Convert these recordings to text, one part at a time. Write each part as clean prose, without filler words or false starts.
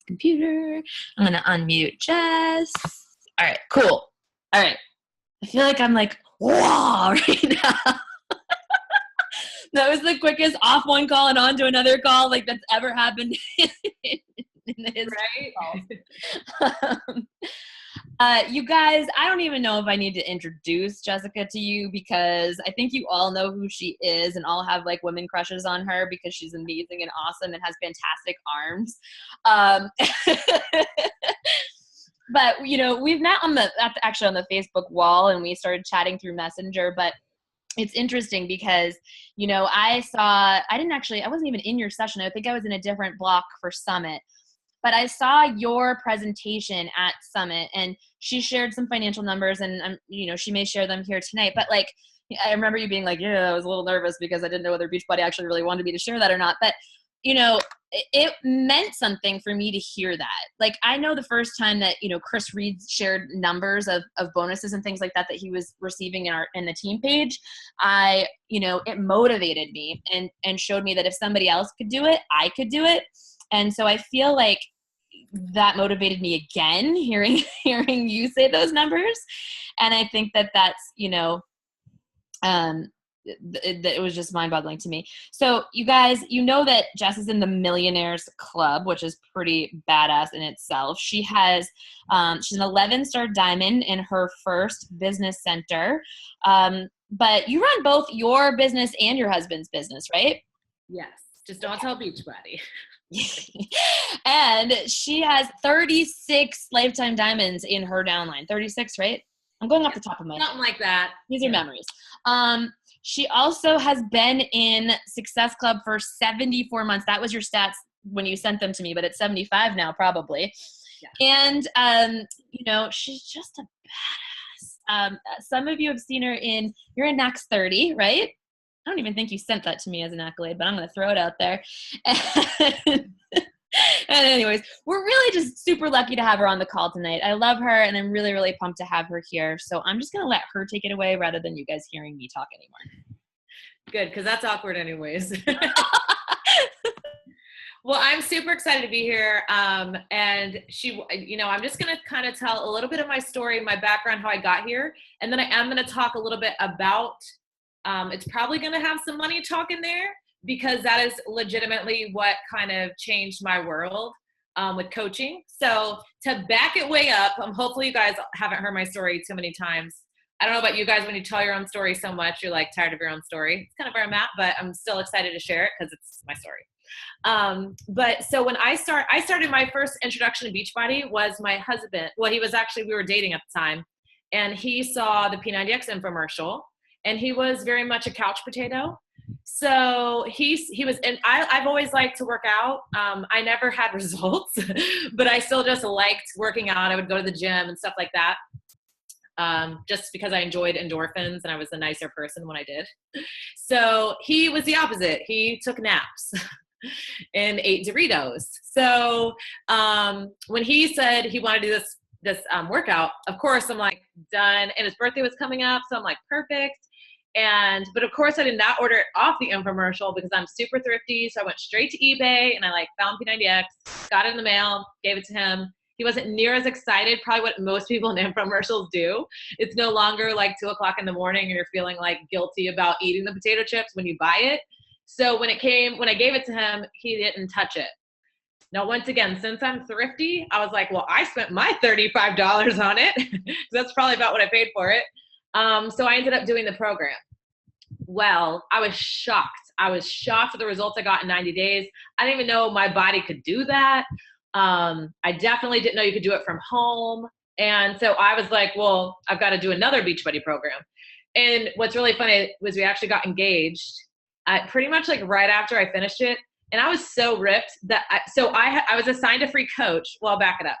computer. I'm going to unmute Jess. All right, cool. All right. I feel like I'm like, wow, right now. That was the quickest off one call and on to another call like that's ever happened in the history of calls. You guys, I don't even know if I need to introduce Jessica to you because I think you all know who she is and all have like women crushes on her because she's amazing and awesome and has fantastic arms. But you know, we've met actually on the Facebook wall and we started chatting through Messenger, but it's interesting because, you know, I wasn't even in your session. I think I was in a different block for Summit. But I saw your presentation at Summit and she shared some financial numbers and, you know, she may share them here tonight. But like, I remember you being like, yeah, I was a little nervous because I didn't know whether Beachbody actually really wanted me to share that or not. But, you know, it meant something for me to hear that. Like, I know the first time that, you know, Chris Reed shared numbers of bonuses and things like that he was receiving in the team page, you know, it motivated me and showed me that if somebody else could do it, I could do it. And so I feel like that motivated me again, hearing you say those numbers. And I think that's, you know, it was just mind-boggling to me. So you guys, you know that Jess is in the Millionaires Club, which is pretty badass in itself. She has, she's an 11-star diamond in her first business center. But you run both your business and your husband's business, right? Yes. Just don't tell Beachbody. And she has 36 lifetime diamonds in her downline. 36, right? I'm going off the top of my head. Something like that. These are memories. She also has been in Success Club for 74 months. That was your stats when you sent them to me, but it's 75 now probably. Yeah. And, you know, she's just a badass. Some of you have seen her you're in NAX 30, right? I don't even think you sent that to me as an accolade, but I'm going to throw it out there. And anyways, we're really just super lucky to have her on the call tonight. I love her, and I'm really, really pumped to have her here. So I'm just going to let her take it away rather than you guys hearing me talk anymore. Good, because that's awkward anyways. Well, I'm super excited to be here. And she, you know, I'm just going to kind of tell a little bit of my story, my background, how I got here. And then I am going to talk a little bit about, it's probably going to have some money talk in there, because that is legitimately what kind of changed my world with coaching. So to back it way up, hopefully you guys haven't heard my story too many times. I don't know about you guys, when you tell your own story so much, you're like tired of your own story. It's kind of where I'm at, but I'm still excited to share it because it's my story. But so when I started my first introduction to Beachbody was my husband. Well, we were dating at the time, and he saw the P90X infomercial, and he was very much a couch potato. So he was, and I've always liked to work out. I never had results, but I still just liked working out. I would go to the gym and stuff like that. Just because I enjoyed endorphins and I was a nicer person when I did. So he was the opposite. He took naps and ate Doritos. So when he said he wanted to do this workout, of course I'm like, done. And his birthday was coming up, so I'm like, perfect. But of course I did not order it off the infomercial because I'm super thrifty. So I went straight to eBay and I found P90X, got it in the mail, gave it to him. He wasn't near as excited, probably what most people in infomercials do. It's no longer like 2:00 in the morning and you're feeling like guilty about eating the potato chips when you buy it. So when I gave it to him, he didn't touch it. Now, once again, since I'm thrifty, I was like, well, I spent my $35 on it. That's probably about what I paid for it. So I ended up doing the program. Well, I was shocked. I was shocked at the results I got in 90 days. I didn't even know my body could do that. I definitely didn't know you could do it from home. And so I was like, well, I've got to do another Beachbody program. And what's really funny was we actually got engaged pretty much like right after I finished it. And I was so ripped that I was assigned a free coach. Well, I'll back it up.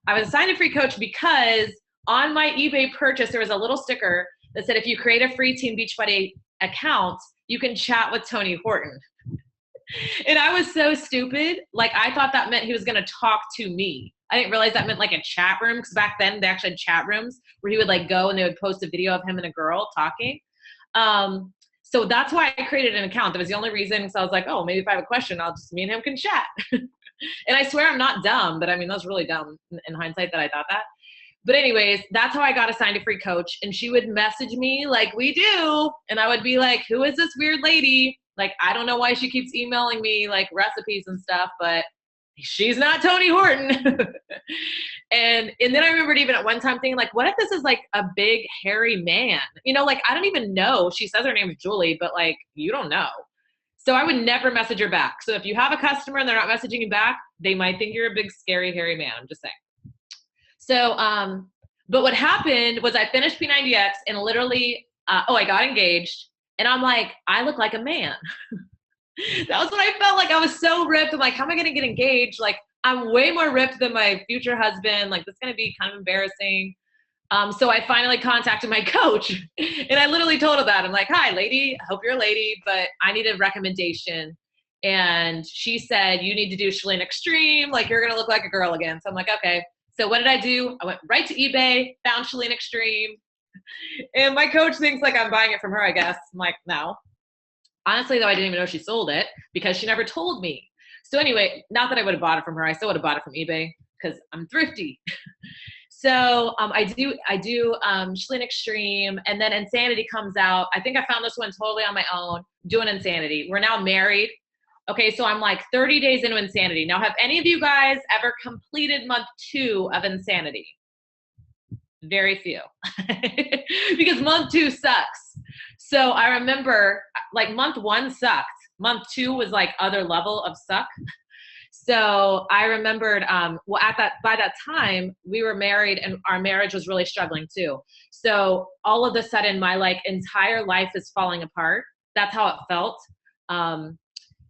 I was assigned a free coach because on my eBay purchase, there was a little sticker that said, if you create a free Team Beachbody account, you can chat with Tony Horton. And I was so stupid. Like, I thought that meant he was going to talk to me. I didn't realize that meant like a chat room, because back then they actually had chat rooms where he would like go and they would post a video of him and a girl talking. So that's why I created an account. That was the only reason. So I was like, oh, maybe if I have a question, me and him can chat. And I swear I'm not dumb, but I mean, that's really dumb in hindsight that I thought that. But anyways, that's how I got assigned to Free Coach. And she would message me like we do. And I would be like, who is this weird lady? Like, I don't know why she keeps emailing me like recipes and stuff, but she's not Tony Horton. and then I remembered even at one time thinking like, what if this is like a big hairy man? You know, like I don't even know. She says her name is Julie, but like, you don't know. So I would never message her back. So if you have a customer and they're not messaging you back, they might think you're a big, scary, hairy man. I'm just saying. So, but what happened was I finished P90X and literally, I got engaged and I'm like, I look like a man. That was what I felt like. I was so ripped. I'm like, how am I going to get engaged? Like, I'm way more ripped than my future husband. Like, this is going to be kind of embarrassing. So I finally contacted my coach and I literally told her that. I'm like, hi, lady, I hope you're a lady, but I need a recommendation. And she said, you need to do Chalene Extreme. Like, you're going to look like a girl again. So I'm like, okay. So what did I do? I went right to eBay, found Chalene Extreme. And my coach thinks like I'm buying it from her, I guess. I'm like, no. Honestly, though, I didn't even know she sold it because she never told me. So anyway, not that I would have bought it from her. I still would have bought it from eBay because I'm thrifty. So I do Chalene Extreme, and then Insanity comes out. I think I found this one totally on my own, doing Insanity. We're now married. Okay, so I'm like 30 days into Insanity. Now, have any of you guys ever completed month 2 of Insanity? Very few. Because month 2 sucks. So I remember like month 1 sucked. Month 2 was like other level of suck. So I remembered, by that time we were married and our marriage was really struggling too. So all of a sudden my like entire life is falling apart. That's how it felt.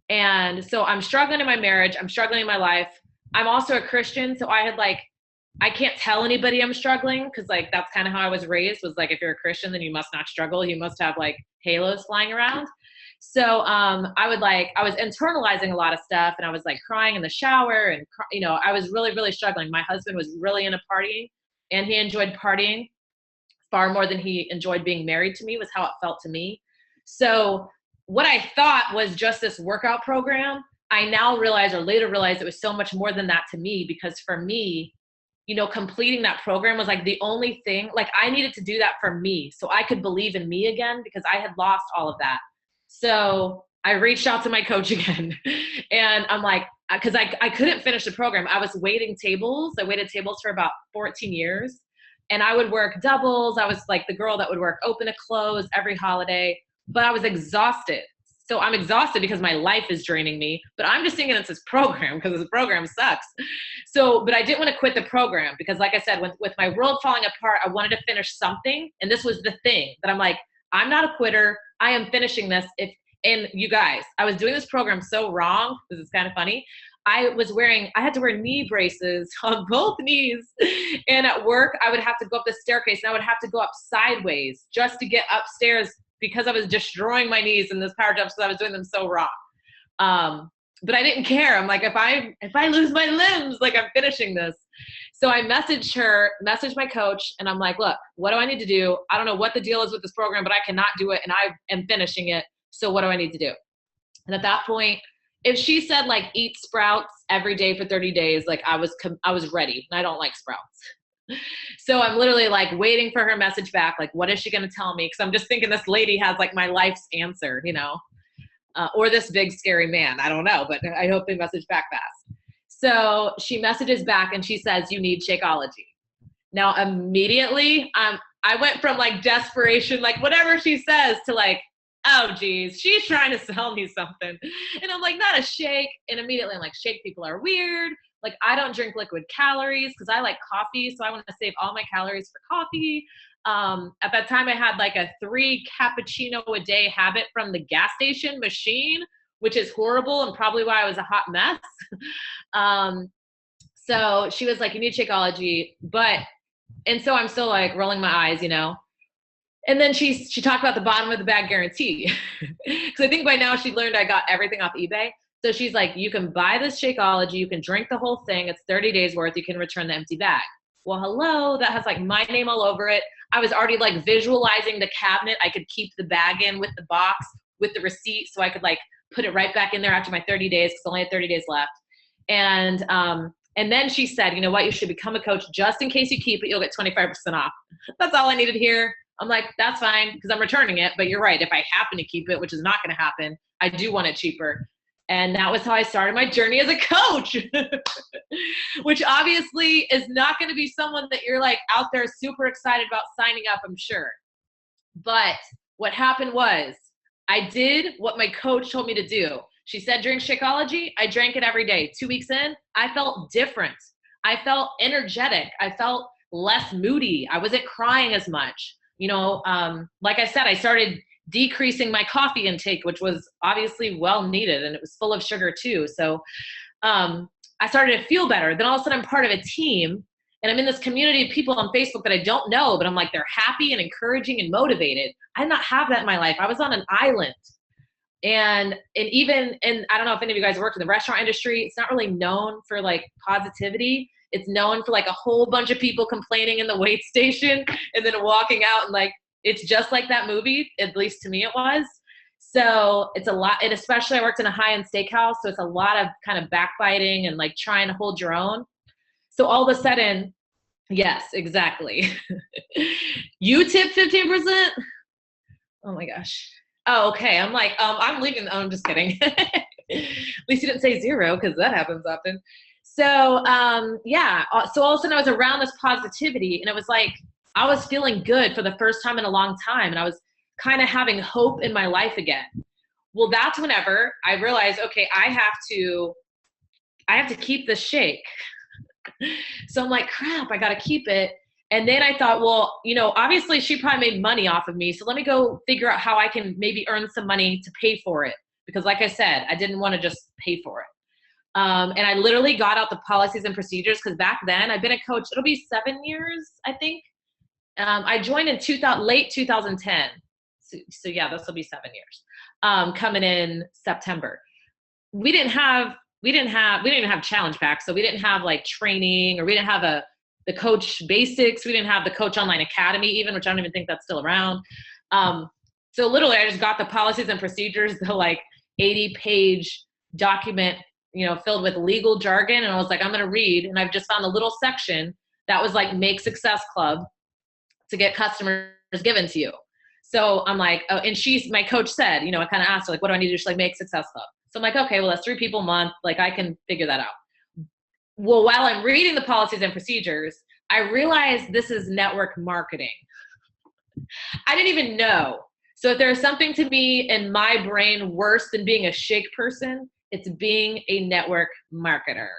And so I'm struggling in my marriage. I'm struggling in my life. I'm also a Christian. So I can't tell anybody I'm struggling because like that's kind of how I was raised, was like, if you're a Christian, then you must not struggle. You must have like halos flying around. So I was internalizing a lot of stuff and I was like crying in the shower and, I was really, really struggling. My husband was really into partying and he enjoyed partying far more than he enjoyed being married to me, was how it felt to me. So what I thought was just this workout program, I now realize, or later realized, it was so much more than that to me, because for me, completing that program was like the only thing, like I needed to do that for me so I could believe in me again, because I had lost all of that. So I reached out to my coach again and I'm like, because I couldn't finish the program. I was waiting tables. I waited tables for about 14 years and I would work doubles. I was like the girl that would work open to close every holiday, but I was exhausted. So I'm exhausted because my life is draining me, but I'm just thinking it's this program because this program sucks. So, but I didn't want to quit the program because like I said, with my world falling apart, I wanted to finish something. And this was the thing that I'm like, I'm not a quitter. I am finishing this. And you guys, I was doing this program so wrong. This is kind of funny. I had to wear knee braces on both knees. And at work, I would have to go up the staircase and I would have to go up sideways just to get upstairs because I was destroying my knees in this power jump because I was doing them so wrong. But I didn't care. I'm like, if I lose my limbs, like I'm finishing this. So I messaged my coach and I'm like, look, what do I need to do? I don't know what the deal is with this program, but I cannot do it and I am finishing it. So what do I need to do? And at that point, if she said like eat sprouts every day for 30 days, like I was ready and I don't like sprouts. So I'm literally like waiting for her message back. Like, what is she going to tell me? Cause I'm just thinking this lady has like my life's answer, or this big scary man. I don't know, but I hope they message back fast. So she messages back and she says, you need Shakeology. Now immediately, I went from like desperation, like whatever she says, to like, oh geez, she's trying to sell me something. And I'm like, not a shake. And immediately I'm like, shake people are weird. Like I don't drink liquid calories because I like coffee. So I want to save all my calories for coffee. At that time I had like a 3 cappuccino a day habit from the gas station machine, which is horrible and probably why I was a hot mess. So she was like, you need Shakeology. And so I'm still like rolling my eyes, And then she talked about the bottom of the bag guarantee. Because I think by now she learned I got everything off eBay. So she's like, you can buy this Shakeology, you can drink the whole thing. It's 30 days worth. You can return the empty bag. Well, hello, that has like my name all over it. I was already like visualizing the cabinet I could keep the bag in with the box, with the receipt. So I could like put it right back in there after my 30 days because I only had 30 days left. And then she said, you know what, you should become a coach just in case you keep it, you'll get 25% off. That's all I needed to hear. I'm like, that's fine, because I'm returning it. But you're right. If I happen to keep it, which is not going to happen, I do want it cheaper. And that was how I started my journey as a coach, which obviously is not going to be someone that you're like out there super excited about signing up, I'm sure. But what happened was I did what my coach told me to do. She said, drink Shakeology. I drank it every day. 2 weeks in, I felt different. I felt energetic. I felt less moody. I wasn't crying as much. You know, like I said, I started decreasing my coffee intake, which was obviously well needed, and it was full of sugar too. So I started to feel better. Then all of a sudden I'm part of a team, and I'm in this community of people on Facebook that I don't know, but I'm like, they're happy and encouraging and motivated. I did not have that in my life. I was on an island. And even, and I don't know if any of you guys worked in the restaurant industry, it's not really known for like positivity. It's known for like a whole bunch of people complaining in the wait station and then walking out, and like, it's just like that movie, at least to me it was. So it's a lot, and especially I worked in a high-end steakhouse, so it's a lot of kind of backbiting and like trying to hold your own. So all of a sudden, yes, exactly. You tip 15%? Oh my gosh. Oh, okay. I'm like, I'm leaving. Oh, I'm just kidding. At least you didn't say zero, because that happens often. So yeah. So all of a sudden I was around this positivity, and it was like I was feeling good for the first time in a long time, and I was kind of having hope in my life again. Well, that's whenever I realized, okay, I have to keep this shake. So I'm like, crap, I got to keep it. And then I thought, well, you know, obviously she probably made money off of me. So let me go figure out how I can maybe earn some money to pay for it. Because like I said, I didn't want to just pay for it. And I literally got out the policies and procedures, because back then I've been a coach. It'll be 7 years, I think. I joined in late 2010. So yeah, this will be 7 years, coming in September. We didn't even have challenge packs. So we didn't have like training, or we didn't have the coach basics. We didn't have the coach online academy even, which I don't even think that's still around. So literally I just got the policies and procedures, the like 80-page document, you know, filled with legal jargon. And I was like, I'm going to read. And I've just found a little section that was like Make Success Club to get customers given to you. So I'm like, oh, and my coach said, you know, I kind of asked her, like, what do I need to do? She's like, Make Success Club. So I'm like, okay, well, that's 3 people a month. Like, I can figure that out. Well, while I'm reading the policies and procedures, I realized this is network marketing. I didn't even know. So if there's something to me in my brain worse than being a shake person, it's being a network marketer.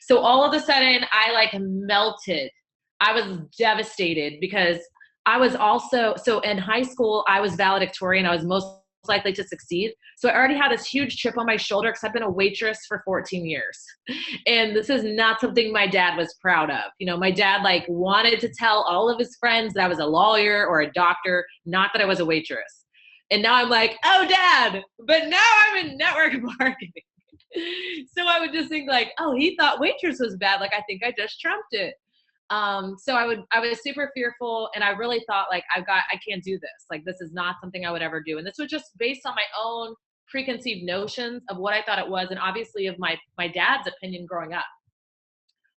So all of a sudden I like melted. I was devastated, because I was also, so in high school, I was valedictorian. I was most likely to succeed. So I already had this huge chip on my shoulder, because I've been a waitress for 14 years. And this is not something my dad was proud of. You know, my dad like wanted to tell all of his friends that I was a lawyer or a doctor, not that I was a waitress. And now I'm like, oh, Dad, but now I'm in network marketing. So I would just think like, oh, he thought waitress was bad. Like, I think I just trumped it. So I was super fearful, and I really thought like, I can't do this. Like, this is not something I would ever do. And this was just based on my own preconceived notions of what I thought it was. And obviously of my dad's opinion growing up.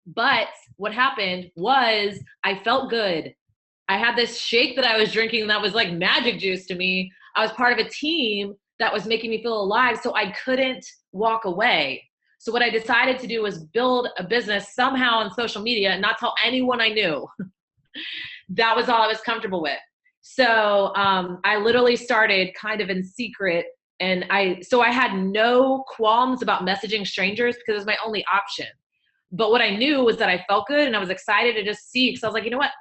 But what happened was I felt good. I had this shake that I was drinking that was like magic juice to me. I was part of a team that was making me feel alive. So I couldn't walk away. So what I decided to do was build a business somehow on social media and not tell anyone I knew. That was all I was comfortable with. So I literally started kind of in secret, and I had no qualms about messaging strangers, because it was my only option. But what I knew was that I felt good, and I was excited to just see, because I was like, you know what,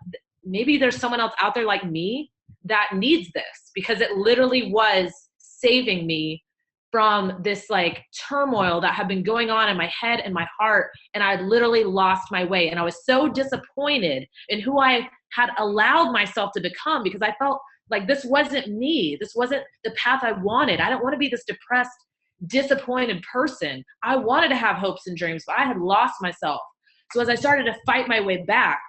maybe there's someone else out there like me that needs this, because it literally was saving me from this like turmoil that had been going on in my head and my heart. And I literally lost my way. And I was so disappointed in who I had allowed myself to become, because I felt like this wasn't me. This wasn't the path I wanted. I don't want to be this depressed, disappointed person. I wanted to have hopes and dreams, but I had lost myself. So as I started to fight my way back,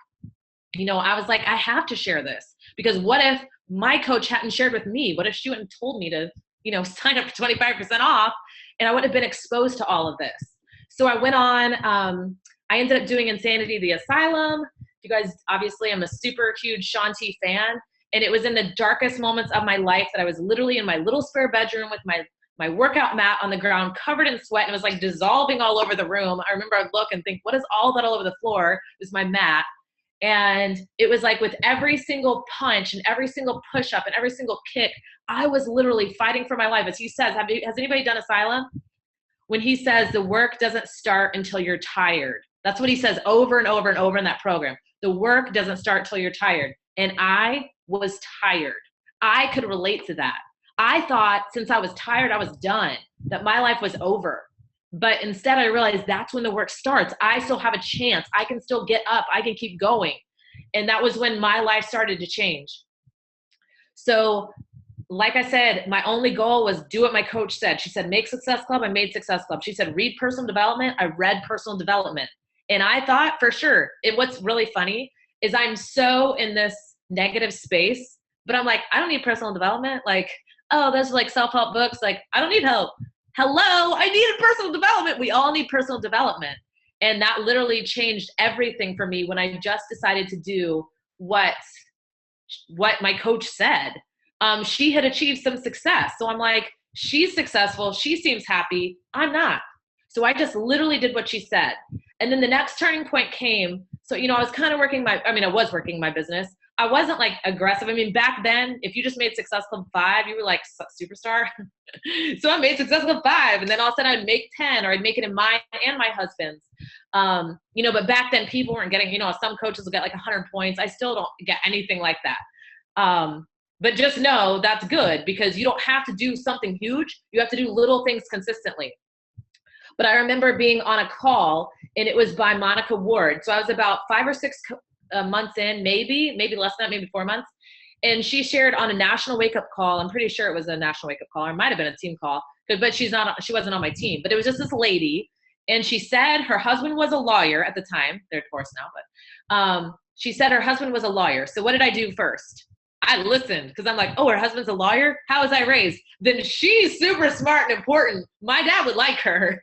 you know, I was like, I have to share this, because what if my coach hadn't shared with me? What if she wouldn't told me to, you know, sign up for 25% off, and I wouldn't have been exposed to all of this? So I went on, I ended up doing Insanity the Asylum. You guys, obviously, I'm a super huge Shaun T fan. And it was in the darkest moments of my life that I was literally in my little spare bedroom with my workout mat on the ground, covered in sweat, and it was like dissolving all over the room. I remember I'd look and think, what is all that all over the floor? It was my mat. And it was like with every single punch and every single push-up and every single kick, I was literally fighting for my life. As he says, has anybody done Asylum? When he says the work doesn't start until you're tired. That's what he says over and over and over in that program. The work doesn't start until you're tired. And I was tired. I could relate to that. I thought since I was tired, I was done, that my life was over. But instead I realized that's when the work starts. I still have a chance. I can still get up. I can keep going. And that was when my life started to change. So like I said, my only goal was do what my coach said. She said, make Success Club. I made Success Club. She said, read personal development. I read personal development. And I thought for sure, and what's really funny is I'm so in this negative space, but I'm like, I don't need personal development. Like, oh, those are like self-help books. Like, I don't need help. Hello, I needed personal development. We all need personal development. And that literally changed everything for me when I just decided to do what my coach said. She had achieved some success. So I'm like, she's successful. She seems happy. I'm not. So I just literally did what she said. And then the next turning point came. So, I was kind of I was working my business. I wasn't like aggressive. I mean, back then, if you just made Success Club 5, you were like superstar. So I made Success Club 5, and then all of a sudden I'd make 10, or I'd make it in mine and my husband's. But back then people weren't getting, some coaches will get like 100 points. I still don't get anything like that. But just know that's good, because you don't have to do something huge. You have to do little things consistently. But I remember being on a call, and it was by Monica Ward. So I was about 5 or 6 months in, maybe less than that, maybe 4 months. And she shared on a national wake up call. I'm pretty sure it was a national wake up call, or it might've been a team call, but she wasn't on my team, but it was just this lady. And she said her husband was a lawyer at the time. They're divorced now, but she said her husband was a lawyer. So what did I do first? I listened, because I'm like, oh, her husband's a lawyer? How was I raised? Then she's super smart and important. My dad would like her.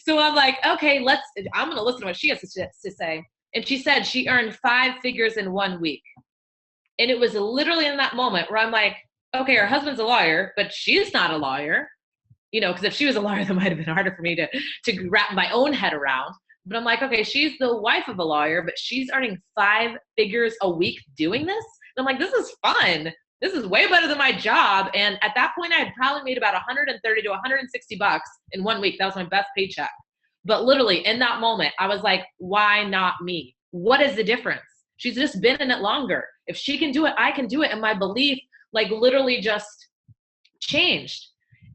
So I'm like, okay, I'm going to listen to what she has to say. And she said she earned 5 figures in 1 week. And it was literally in that moment where I'm like, okay, her husband's a lawyer, but she's not a lawyer. Because if she was a lawyer, that might have been harder for me to wrap my own head around. But I'm like, okay, she's the wife of a lawyer, but she's earning 5 figures a week doing this. And I'm like, this is fun. This is way better than my job. And at that point, I had probably made about 130 to 160 bucks in 1 week. That was my best paycheck. But literally in that moment, I was like, why not me? What is the difference? She's just been in it longer. If she can do it, I can do it. And my belief like literally just changed.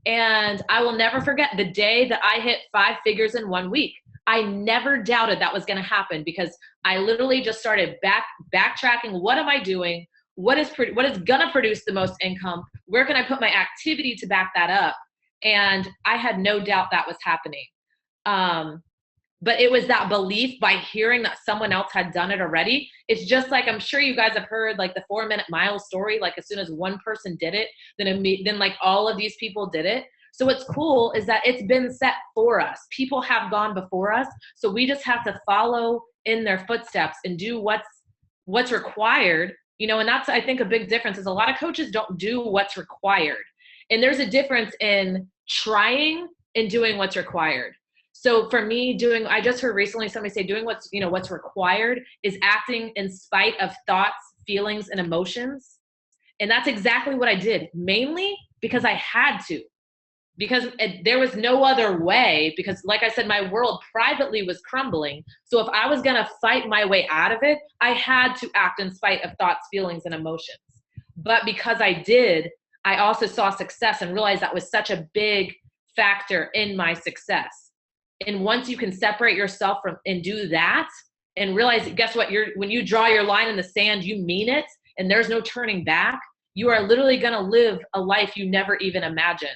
And I will never forget the day that I hit 5 figures in 1 week. I never doubted that was going to happen, because I literally just started backtracking. What am I doing? What is going to produce the most income? Where can I put my activity to back that up? And I had no doubt that was happening. But it was that belief by hearing that someone else had done it already. It's just like, I'm sure you guys have heard like the 4-minute mile story. Like as soon as one person did it, then like all of these people did it. So what's cool is that it's been set for us. People have gone before us. So we just have to follow in their footsteps and do what's required. And that's, I think, a big difference is a lot of coaches don't do what's required. And there's a difference in trying and doing what's required. So for me, I just heard recently somebody say doing what's required is acting in spite of thoughts, feelings, and emotions. And that's exactly what I did, mainly because I had to, because there was no other way, because like I said, my world privately was crumbling. So if I was going to fight my way out of it, I had to act in spite of thoughts, feelings, and emotions. But because I did, I also saw success and realized that was such a big factor in my success. And once you can separate yourself from and do that and realize, guess what? When you draw your line in the sand, you mean it, and there's no turning back. You are literally going to live a life you never even imagined.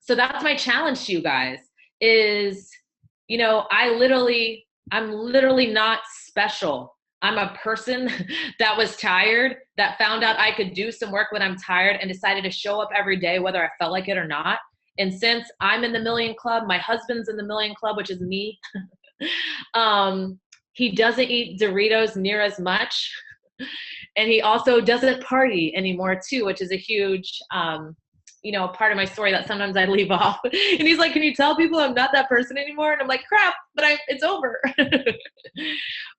So that's my challenge to you guys is, I'm literally not special. I'm a person that was tired, that found out I could do some work when I'm tired and decided to show up every day, whether I felt like it or not. And since I'm in the Million Club, my husband's in the Million Club, which is me. He doesn't eat Doritos near as much. And he also doesn't party anymore too, which is a huge, part of my story that sometimes I leave off. And he's like, can you tell people I'm not that person anymore? And I'm like, crap, but it's over.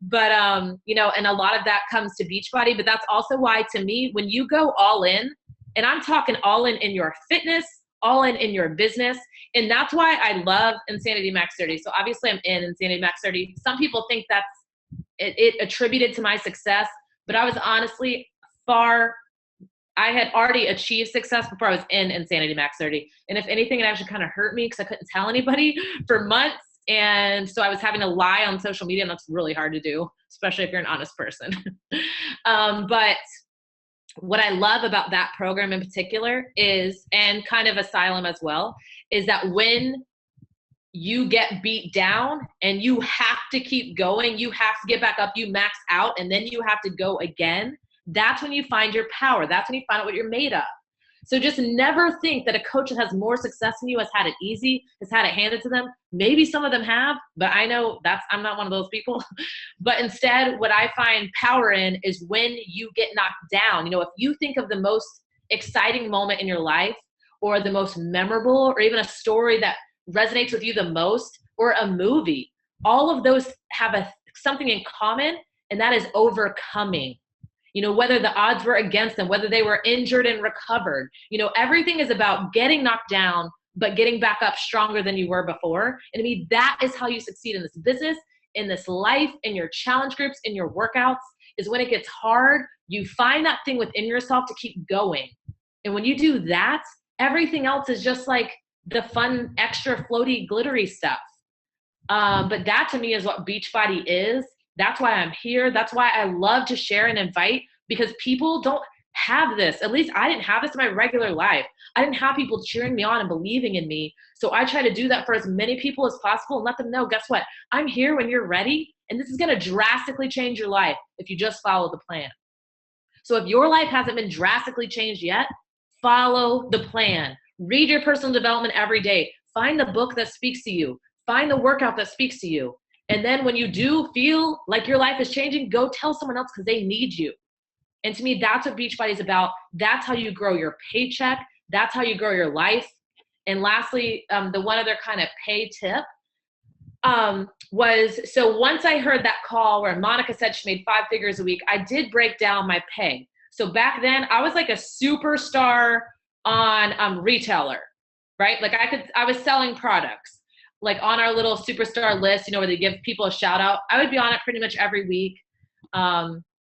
But, and a lot of that comes to Beachbody, but that's also why, to me, when you go all in, and I'm talking all in your fitness, all in your business. And that's why I love Insanity Max 30. So obviously I'm in Insanity Max 30. Some people think that's it attributed to my success, but I was honestly I had already achieved success before I was in Insanity Max 30. And if anything, it actually kind of hurt me because I couldn't tell anybody for months. And so I was having to lie on social media, and that's really hard to do, especially if you're an honest person. But what I love about that program in particular is, and kind of Asylum as well, is that when you get beat down and you have to keep going, you have to get back up, you max out, and then you have to go again. That's when you find your power. That's when you find out what you're made of. So just never think that a coach that has more success than you has had it easy, has had it handed to them. Maybe some of them have, but I know I'm not one of those people. But instead, what I find power in is when you get knocked down. If you think of the most exciting moment in your life, or the most memorable, or even a story that resonates with you the most, or a movie, all of those have something in common, and that is overcoming. Whether the odds were against them, whether they were injured and recovered, everything is about getting knocked down, but getting back up stronger than you were before. And to me, that is how you succeed in this business, in this life, in your challenge groups, in your workouts, is when it gets hard, you find that thing within yourself to keep going. And when you do that, everything else is just like the fun, extra floaty, glittery stuff. But that to me is what Beachbody is. That's why I'm here. That's why I love to share and invite, because people don't have this. At least I didn't have this in my regular life. I didn't have people cheering me on and believing in me. So I try to do that for as many people as possible and let them know, guess what? I'm here when you're ready. And this is going to drastically change your life if you just follow the plan. So if your life hasn't been drastically changed yet, follow the plan. Read your personal development every day. Find the book that speaks to you. Find the workout that speaks to you. And then when you do feel like your life is changing, go tell someone else, because they need you. And to me, that's what Beachbody is about. That's how you grow your paycheck. That's how you grow your life. And lastly, the one other kind of pay tip was, so once I heard that call where Monica said she made 5 figures a week, I did break down my pay. So back then I was like a superstar on retailer, right? Like I was selling products. Like on our little superstar list, where they give people a shout out, I would be on it pretty much every week.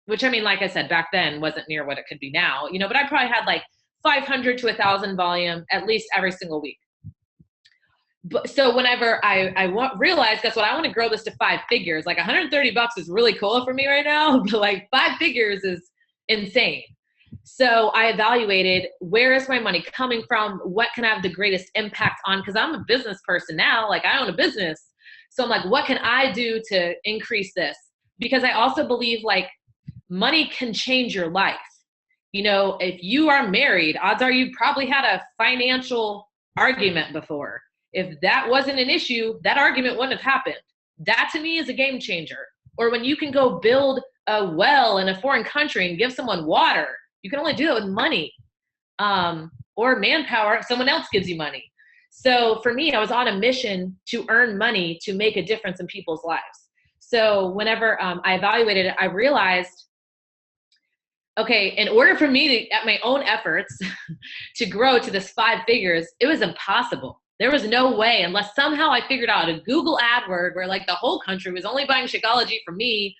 Which, I mean, like I said, back then wasn't near what it could be now, but I probably had like 500 to 1,000 volume at least every single week. But so whenever I realized, guess what? I want to grow this to 5 figures. Like $130 is really cool for me right now, but like 5 figures is insane. So I evaluated, where is my money coming from? What can I have the greatest impact on? Because I'm a business person now, like I own a business. So I'm like, what can I do to increase this? Because I also believe like money can change your life. If you are married, odds are you probably had a financial argument before. If that wasn't an issue, that argument wouldn't have happened. That to me is a game changer. Or when you can go build a well in a foreign country and give someone water. You can only do that with money, or manpower if someone else gives you money. So for me, I was on a mission to earn money to make a difference in people's lives. So whenever I evaluated it, I realized, okay, in order for me to, at my own efforts, to grow to this 5 figures, it was impossible. There was no way, unless somehow I figured out a Google AdWord where like the whole country was only buying Shakeology from me,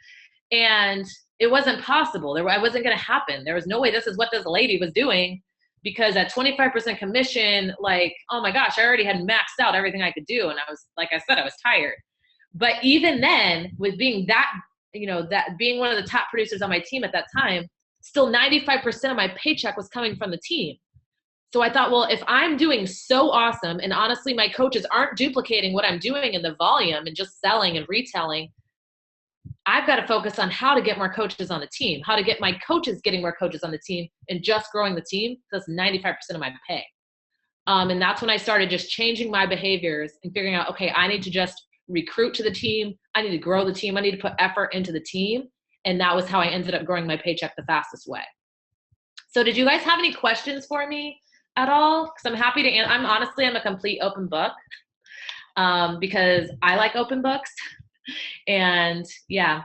and it wasn't possible. It wasn't going to happen. There was no way this is what this lady was doing, because at 25% commission, like, oh my gosh, I already had maxed out everything I could do. And I was, like I said, I was tired. But even then, with being that, that being one of the top producers on my team at that time, still 95% of my paycheck was coming from the team. So I thought, well, if I'm doing so awesome, and honestly, my coaches aren't duplicating what I'm doing in the volume and just selling and retailing, I've got to focus on how to get more coaches on the team, how to get my coaches getting more coaches on the team, and just growing the team. That's 95% of my pay. And that's when I started just changing my behaviors and figuring out, okay, I need to just recruit to the team. I need to grow the team. I need to put effort into the team. And that was how I ended up growing my paycheck the fastest way. So did you guys have any questions for me at all? Because I'm happy to answer. I'm a complete open book, because I like open books. And yeah,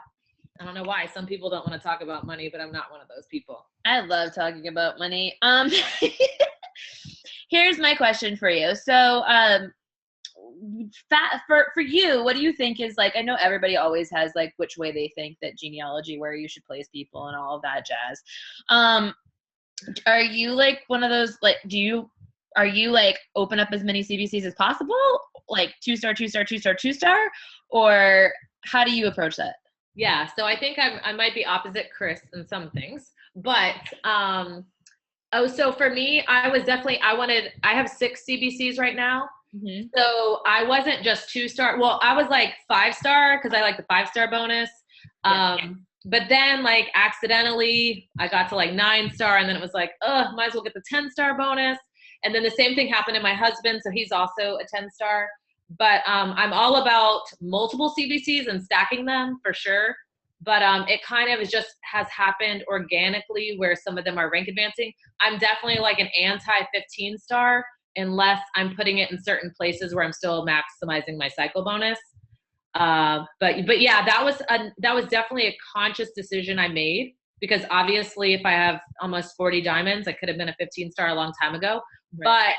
I don't know why. Some people don't want to talk about money, but I'm not one of those people. I love talking about money. Here's my question for you. So, for you, what do you think is like, I know everybody always has like which way they think that genealogy, where you should place people and all of that jazz. Are you like one of those, like, are you like open up as many CBCs as possible? Like 2-star, 2-star, 2-star, 2-star? Or how do you approach that? Yeah. So I think I might be opposite Chris in some things, but, so for me, I have 6 CBCs right now. Mm-hmm. So I wasn't just 2-star. Well, I was like 5-star because I like the 5-star bonus. Yeah. But then like accidentally I got to like 9-star, and then it was like, might as well get the 10-star bonus. And then the same thing happened to my husband. So he's also a 10-star, but I'm all about multiple CBCs and stacking them for sure. But it kind of has happened organically where some of them are rank advancing. I'm definitely like an anti 15-star unless I'm putting it in certain places where I'm still maximizing my cycle bonus. But yeah, that was definitely a conscious decision I made, because obviously if I have almost 40 diamonds, I could have been a 15-star a long time ago. Right.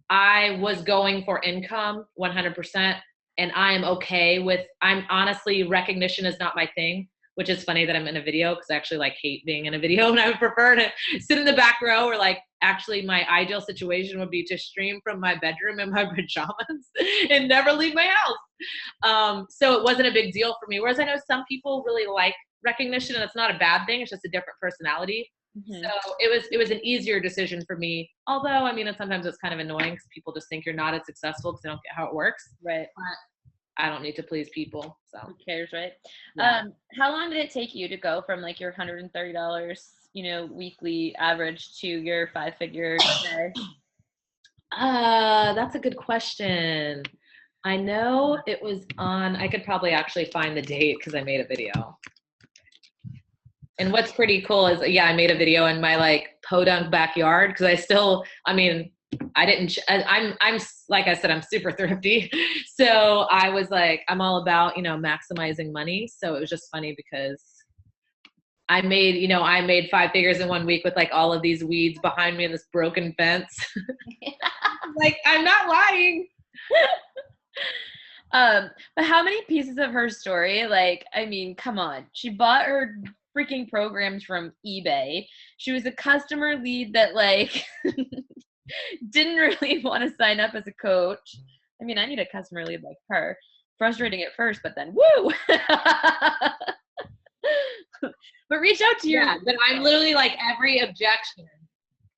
But I was going for income 100%. And I am okay with, honestly, recognition is not my thing, which is funny that I'm in a video because I actually like hate being in a video, and I would prefer to sit in the back row, or like actually my ideal situation would be to stream from my bedroom in my pajamas and never leave my house. So it wasn't a big deal for me. Whereas I know some people really like recognition, and it's not a bad thing. It's just a different personality. Mm-hmm. So it was an easier decision for me. Although, I mean, sometimes it's kind of annoying because people just think you're not as successful because they don't get how it works. Right. But I don't need to please people. So who cares, right? Yeah. How long did it take you to go from like your $130, weekly average to your 5-figure pay? That's a good question. I know it was I could probably actually find the date because I made a video. And what's pretty cool is, I made a video in my like podunk backyard because I'm like I said, I'm super thrifty. So I was like, I'm all about, maximizing money. So it was just funny because I made 5 figures in 1 week with like all of these weeds behind me and this broken fence. Like, I'm not lying. But how many pieces of her story, like, I mean, come on, she bought her freaking programs from eBay. She was a customer lead that like didn't really want to sign up as a coach. I mean, I need a customer lead like her. Frustrating at first, but then woo. But reach out to but I'm literally like every objection.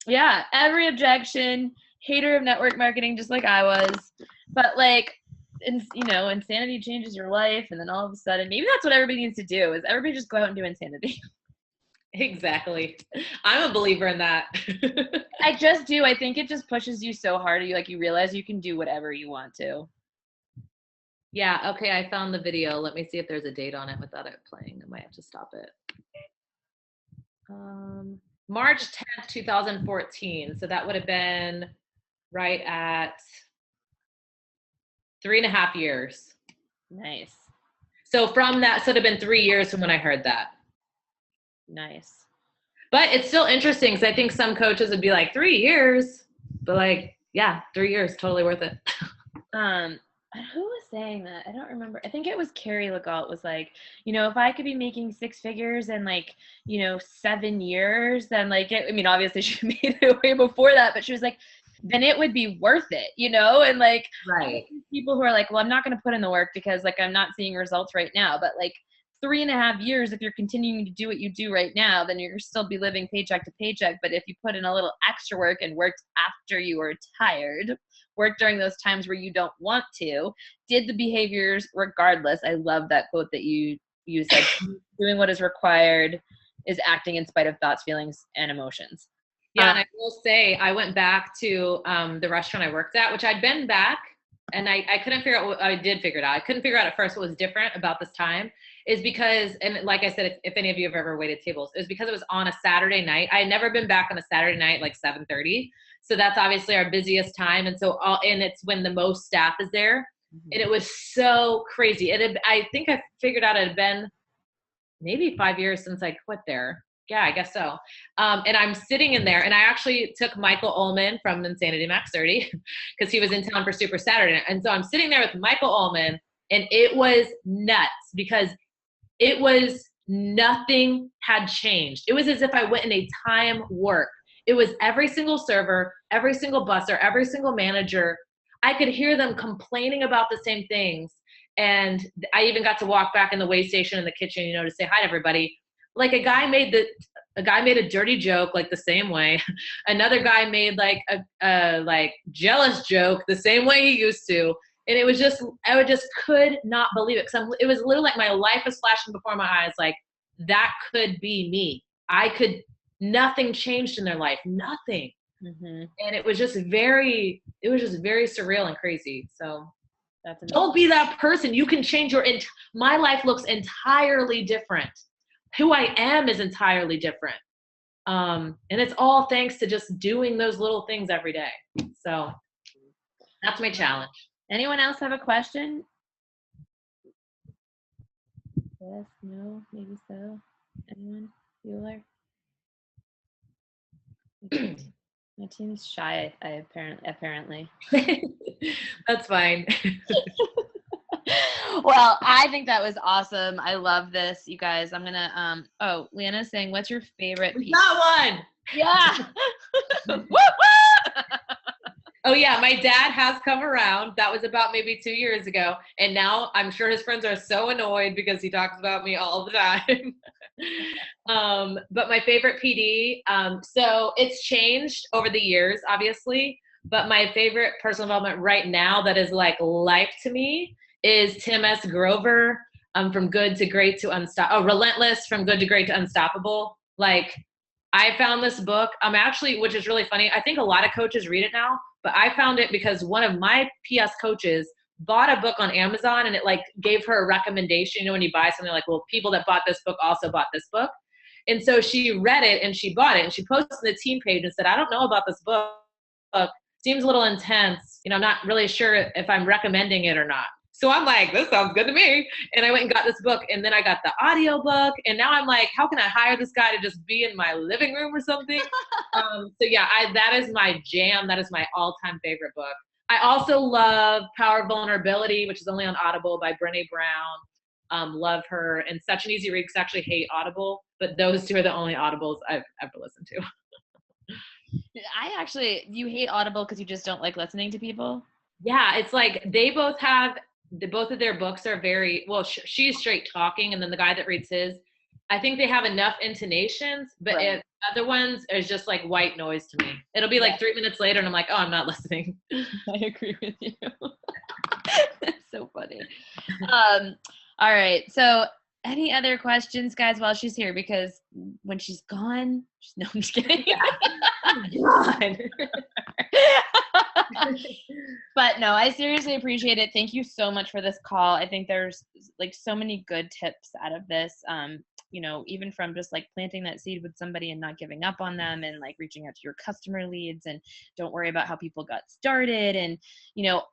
Yeah, every objection, hater of network marketing, just like I was. But like, insanity changes your life, and then all of a sudden, maybe that's what everybody needs to do, is everybody just go out and do insanity. Exactly. I'm a believer in that. I just do. I think it just pushes you so hard. You realize you can do whatever you want to. Yeah. Okay. I found the video. Let me see if there's a date on it without it playing. I might have to stop it. March 10th, 2014. So that would have been right at 3.5 years. Nice. So from that, so it would have been 3 years from when I heard that. Nice. But it's still interesting because I think some coaches would be like 3 years, but like, yeah, 3 years, totally worth it. Who was saying that? I don't remember. I think it was Carrie Legault was like, if I could be making 6 figures in like, 7 years, then like, obviously she made it way before that, but she was like, then it would be worth it, and like, right. People who are like, well, I'm not going to put in the work because like, I'm not seeing results right now, but like 3.5 years, if you're continuing to do what you do right now, then you're still be living paycheck to paycheck. But if you put in a little extra work and worked after you were tired, worked during those times where you don't want to, did the behaviors regardless. I love that quote that you said, doing what is required is acting in spite of thoughts, feelings, and emotions. Yeah, and I will say I went back to the restaurant I worked at, which I'd been back, and I couldn't figure out what I did figure it out. I couldn't figure out at first what was different about this time is because, and like I said, if any of you have ever waited tables, it was because it was on a Saturday night. I had never been back on a Saturday night like 7:30, so that's obviously our busiest time, and so and it's when the most staff is there, and it was so crazy. I think I figured out it had been maybe 5 years since I quit there. Yeah, I guess so. And I'm sitting in there, and I actually took Michael Ullman from Insanity Max 30 because he was in town for Super Saturday. And so I'm sitting there with Michael Ullman, and it was nuts because it was nothing had changed. It was as if I went in a time warp. It was every single server, every single busser, every single manager. I could hear them complaining about the same things. And I even got to walk back in the weigh station in the kitchen, to say hi to everybody. Like a guy made a dirty joke like the same way. Another guy made like a like jealous joke the same way he used to. And it was just, I just could not believe it. Cause it was literally like my life was flashing before my eyes. Like that could be me. Nothing changed in their life, nothing. Mm-hmm. And it was just very surreal and crazy. So don't be that person. You can change my life looks entirely different. Who I am is entirely different. And it's all thanks to just doing those little things every day. So that's my challenge. Anyone else have a question? Yes, no, maybe so. Anyone? Bueller? My team's shy, apparently. That's fine. Well, I think that was awesome. I love this, you guys. I'm gonna Leanna's saying, what's your favorite piece? That one. Yeah. Woo, woo! Oh yeah, my dad has come around. That was about maybe 2 years ago. And now I'm sure his friends are so annoyed because he talks about me all the time. But my favorite PD, so it's changed over the years, obviously. But my favorite personal development right now that is like life to me is Tim S. Grover, From Good to Great to Unstoppable. Relentless, From Good to Great to Unstoppable. Like, I found this book, actually, which is really funny. I think a lot of coaches read it now, but I found it because one of my PS coaches bought a book on Amazon, and it like gave her a recommendation. When you buy something, like, well, people that bought this book also bought this book. And so she read it and she bought it, and she posted on the team page and said, I don't know about this book. Seems a little intense. I'm not really sure if I'm recommending it or not. So I'm like, this sounds good to me. And I went and got this book, and then I got the audio book, and now I'm like, how can I hire this guy to just be in my living room or something? So yeah, that is my jam. That is my all-time favorite book. I also love Power of Vulnerability, which is only on Audible, by Brené Brown. Love her. And Such an Easy Read, because I actually hate Audible, but those two are the only Audibles I've ever listened to. You hate Audible because you just don't like listening to people? Yeah, it's like both of their books are very, well, she's straight talking, and then the guy that reads his, I think they have enough intonations, but right. Other ones is just like white noise to me. It'll be like 3 minutes later, and I'm like, oh, I'm not listening. I agree with you. That's so funny. All right, so any other questions, guys, while she's here? Because when she's gone, no, I'm just kidding. God. But no, I seriously appreciate it. Thank you so much for this call. I think there's like so many good tips out of this. Even from just like planting that seed with somebody and not giving up on them, and like reaching out to your customer leads, and don't worry about how people got started, and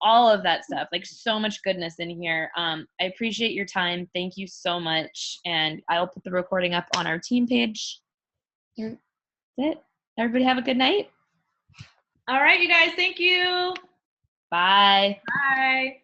all of that stuff. Like, so much goodness in here. I appreciate your time. Thank you so much. And I'll put the recording up on our team page. That's it. Everybody have a good night. All right, you guys. Thank you. Bye. Bye.